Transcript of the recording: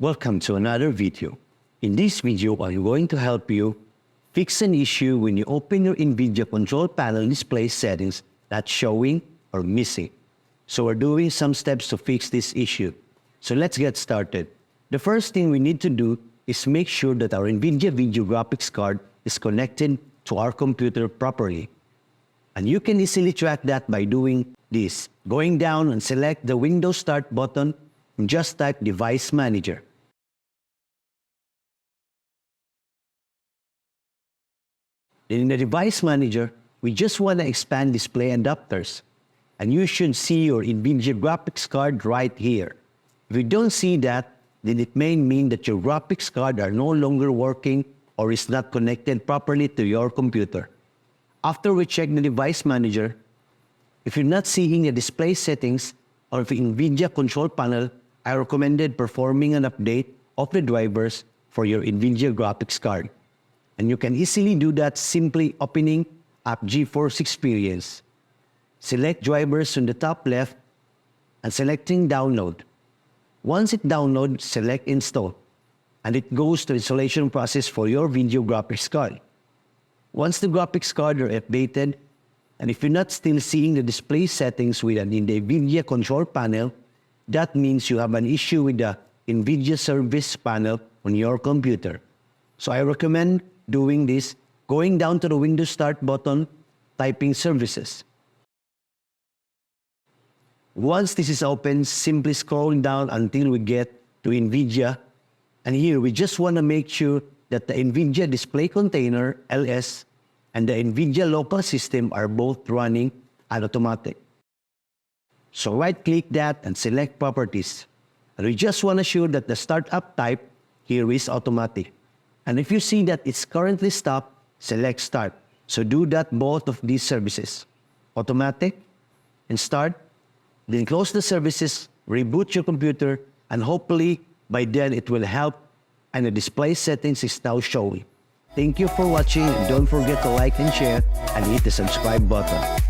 Welcome to another video. In this video, I'm going to help you fix an issue when you open your NVIDIA control panel display settings that's showing or missing. So we're doing some steps to fix this issue. So let's get started. The first thing we need to do is make sure that our NVIDIA video graphics card is connected to our computer properly. And you can easily track that by doing this. Going down and select the Windows Start button and just type Device Manager. In the Device Manager, we just want to expand display adapters. And you should see your NVIDIA graphics card right here. If you don't see that, then it may mean that your graphics card are no longer working or is not connected properly to your computer. After we check the Device Manager, if you're not seeing the display settings or the NVIDIA control panel, I recommended performing an update of the drivers for your NVIDIA graphics card. And you can easily do that simply opening up GeForce Experience. Select drivers on the top left and selecting Download. Once it downloads, select Install. And it goes to installation process for your video graphics card. Once the graphics card are updated, and if you're not still seeing the display settings within the NVIDIA control panel, that means you have an issue with the NVIDIA service panel on your computer. So I recommend doing this, going down to the Windows Start button, typing Services. Once this is open, simply scroll down until we get to NVIDIA. And here, we just want to make sure that the NVIDIA Display Container, LS, and the NVIDIA Local System are both running and automatic. So right-click that and select Properties. And we just want to ensure that the startup type here is automatic. And if you see that it's currently stopped, select Start. So do that both of these services. Automatic and Start. Then close the services, reboot your computer, and hopefully by then it will help and the display settings is now showing. Thank you for watching. Don't forget to like and share and hit the subscribe button.